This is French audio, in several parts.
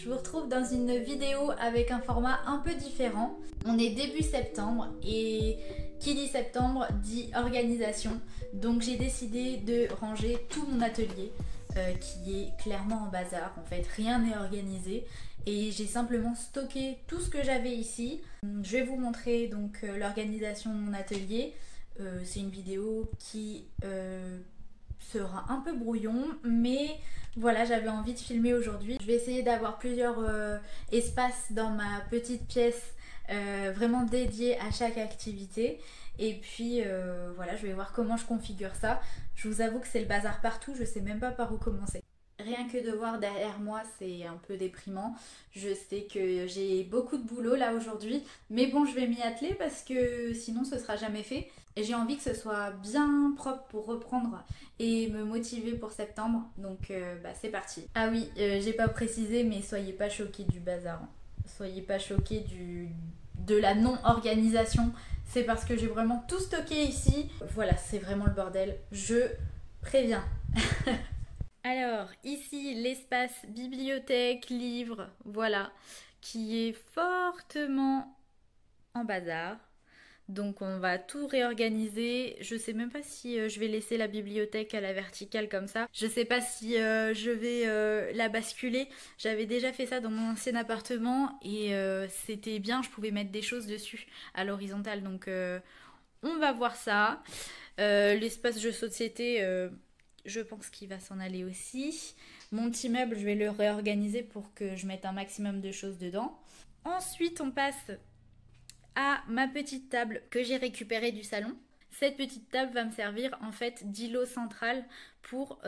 vous retrouve dans une vidéo avec un format un peu différent. On est début septembre et qui dit septembre dit organisation. Donc j'ai décidé de ranger tout mon atelier qui est clairement en bazar. En fait, rien n'est organisé et j'ai simplement stocké tout ce que j'avais ici. Je vais vous montrer donc l'organisation de mon atelier. C'est une vidéo qui sera un peu brouillon, mais voilà, j'avais envie de filmer aujourd'hui. Je vais essayer d'avoir plusieurs espaces dans ma petite pièce vraiment dédiés à chaque activité. Et puis voilà, je vais voir comment je configure ça. Je vous avoue que c'est le bazar partout, je sais même pas par où commencer. Rien que de voir derrière moi, c'est un peu déprimant. Je sais que j'ai beaucoup de boulot là aujourd'hui, mais bon, je vais m'y atteler parce que sinon ce sera jamais fait. Et j'ai envie que ce soit bien propre pour reprendre et me motiver pour septembre. Donc c'est parti. Ah oui, j'ai pas précisé, mais soyez pas choqués du bazar. Soyez pas choqués de la non-organisation. C'est parce que j'ai vraiment tout stocké ici. Voilà, c'est vraiment le bordel. Je préviens. Alors, ici, l'espace bibliothèque, livre, voilà, qui est fortement en bazar. Donc, on va tout réorganiser. Je sais même pas si je vais laisser la bibliothèque à la verticale comme ça. Je sais pas si je vais la basculer. J'avais déjà fait ça dans mon ancien appartement et c'était bien, je pouvais mettre des choses dessus à l'horizontale. Donc, on va voir ça. L'espace jeu société... je pense qu'il va s'en aller aussi. Mon petit meuble, je vais le réorganiser pour que je mette un maximum de choses dedans. Ensuite, on passe à ma petite table que j'ai récupérée du salon. Cette petite table va me servir en fait d'îlot central pour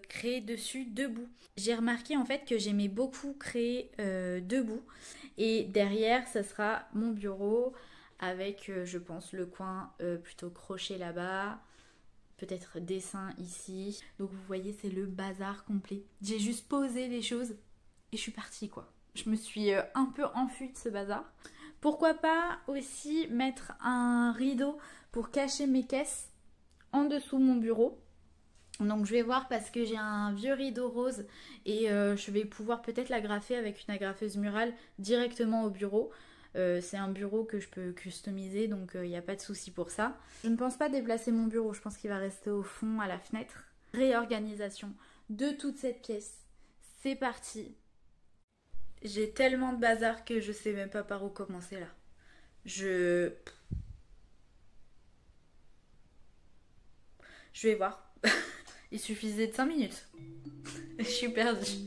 créer dessus debout. J'ai remarqué en fait que j'aimais beaucoup créer debout. Et derrière, ça sera mon bureau avec, je pense, le coin plutôt crochet là-bas. Peut-être dessin ici. Donc vous voyez, c'est le bazar complet. J'ai juste posé les choses et je suis partie quoi. Je me suis un peu enfuie de ce bazar. Pourquoi pas aussi mettre un rideau pour cacher mes caisses en dessous mon bureau. Donc je vais voir parce que j'ai un vieux rideau rose et je vais pouvoir peut-être l'agrafer avec une agrafeuse murale directement au bureau. C'est un bureau que je peux customiser, donc il n'y a pas de souci pour ça. Je ne pense pas déplacer mon bureau, je pense qu'il va rester au fond à la fenêtre. Réorganisation de toute cette pièce. C'est parti. J'ai tellement de bazar que je sais même pas par où commencer là. Je vais voir. Il suffisait de 5 minutes. Je suis perdue.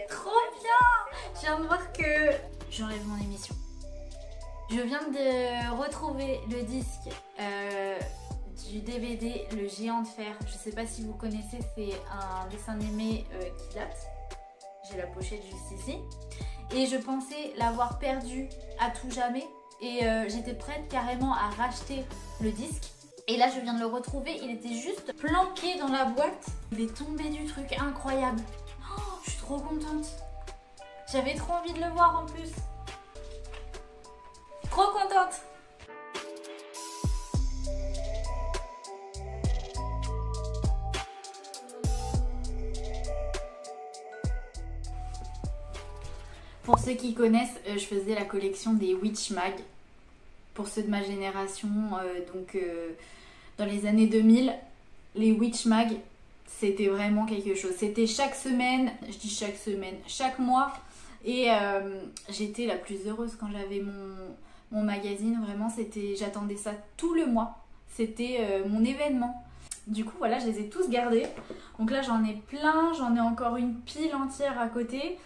Trop bien! Je viens de voir que j'enlève mon émission. Je viens de retrouver le disque du DVD Le Géant de Fer. Je sais pas si vous connaissez, c'est un dessin animé qui date. J'ai la pochette juste ici. Et je pensais l'avoir perdu à tout jamais. Et j'étais prête carrément à racheter le disque. Et là je viens de le retrouver, il était juste planqué dans la boîte. Il est tombé du truc, incroyable. Oh, je suis trop contente. J'avais trop envie de le voir en plus. Trop contente. Pour ceux qui connaissent, je faisais la collection des Witch Mag. Pour ceux de ma génération, dans les années 2000, les Witch Mag, c'était vraiment quelque chose. C'était chaque semaine, je dis chaque semaine, chaque mois. Et j'étais la plus heureuse quand j'avais mon magazine. Vraiment, j'attendais ça tout le mois. C'était mon événement. Du coup, voilà, je les ai tous gardés. Donc là, j'en ai plein. J'en ai encore une pile entière à côté.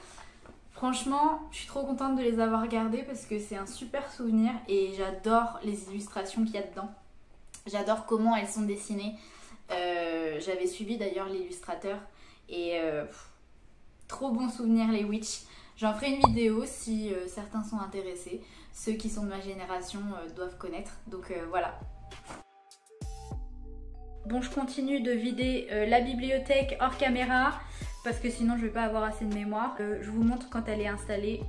Franchement, je suis trop contente de les avoir gardés parce que c'est un super souvenir. Et j'adore les illustrations qu'il y a dedans. J'adore comment elles sont dessinées. J'avais suivi d'ailleurs l'illustrateur. Et Trop bon souvenir les Witch. J'en ferai une vidéo si certains sont intéressés. Ceux qui sont de ma génération doivent connaître. Donc voilà. Bon, je continue de vider la bibliothèque hors caméra parce que sinon je vais pas avoir assez de mémoire. Je vous montre quand elle est installée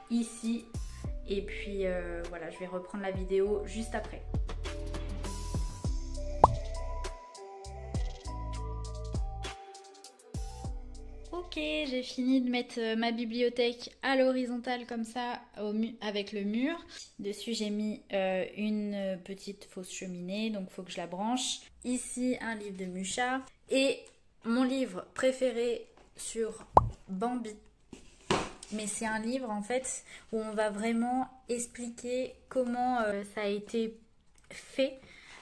ici. Et puis voilà, je vais reprendre la vidéo juste après. Ok, j'ai fini de mettre ma bibliothèque à l'horizontale comme ça avec le mur. Dessus j'ai mis une petite fausse cheminée, donc il faut que je la branche. Ici un livre de Mucha et mon livre préféré sur Bambi. Mais c'est un livre en fait où on va vraiment expliquer comment ça a été fait,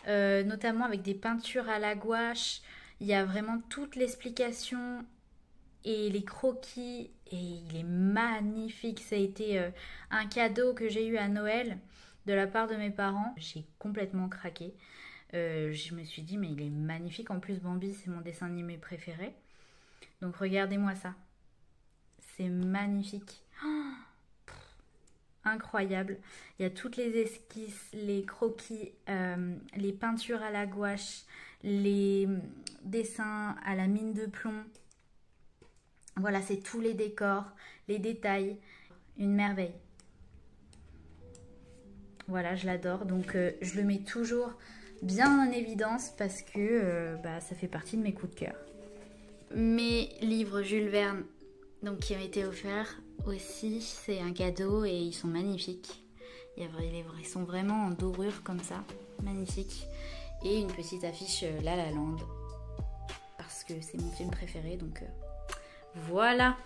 notamment avec des peintures à la gouache. Il y a vraiment toute l'explication et les croquis, et il est magnifique. Ça a été un cadeau que j'ai eu à Noël de la part de mes parents. J'ai complètement craqué. Je me suis dit mais il est magnifique. En plus Bambi c'est mon dessin animé préféré. Donc regardez-moi ça. C'est magnifique. Oh, incroyable. Il y a toutes les esquisses, les croquis, les peintures à la gouache, les dessins à la mine de plomb. Voilà, c'est tous les décors, les détails. Une merveille. Voilà, je l'adore. Donc, je le mets toujours bien en évidence parce que ça fait partie de mes coups de cœur. Mes livres Jules Verne, donc, qui ont été offerts aussi, c'est un cadeau et ils sont magnifiques. Ils sont vraiment en dorure comme ça, magnifiques. Et une petite affiche La La Land, parce que c'est mon film préféré, donc voilà.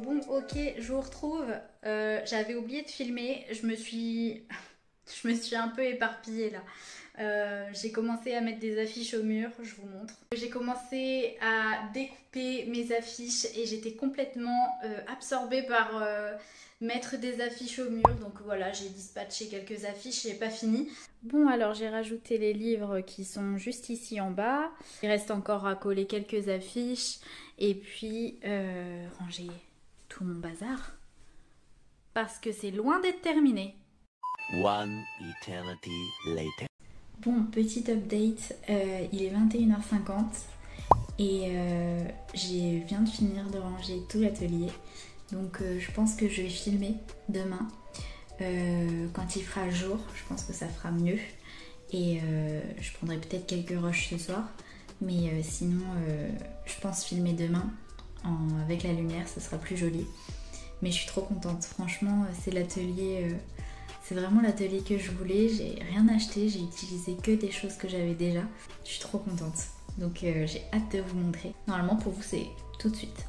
Bon, ok, je vous retrouve. J'avais oublié de filmer. Je me suis un peu éparpillée là. J'ai commencé à mettre des affiches au mur, je vous montre. J'ai commencé à découper mes affiches et j'étais complètement absorbée par mettre des affiches au mur. Donc voilà, j'ai dispatché quelques affiches, j'ai pas fini. Bon, alors j'ai rajouté les livres qui sont juste ici en bas. Il reste encore à coller quelques affiches et puis ranger tout mon bazar parce que c'est loin d'être terminé. One eternity later. Bon, petit update, il est 21h50 et je viens de finir de ranger tout l'atelier. Donc je pense que je vais filmer demain. Quand il fera jour, je pense que ça fera mieux. Et je prendrai peut-être quelques rushs ce soir. Mais sinon, je pense filmer demain avec la lumière, ce sera plus joli. Mais je suis trop contente, franchement, c'est l'atelier... C'est vraiment l'atelier que je voulais, j'ai rien acheté, j'ai utilisé que des choses que j'avais déjà. Je suis trop contente. Donc j'ai hâte de vous montrer. Normalement pour vous c'est tout de suite.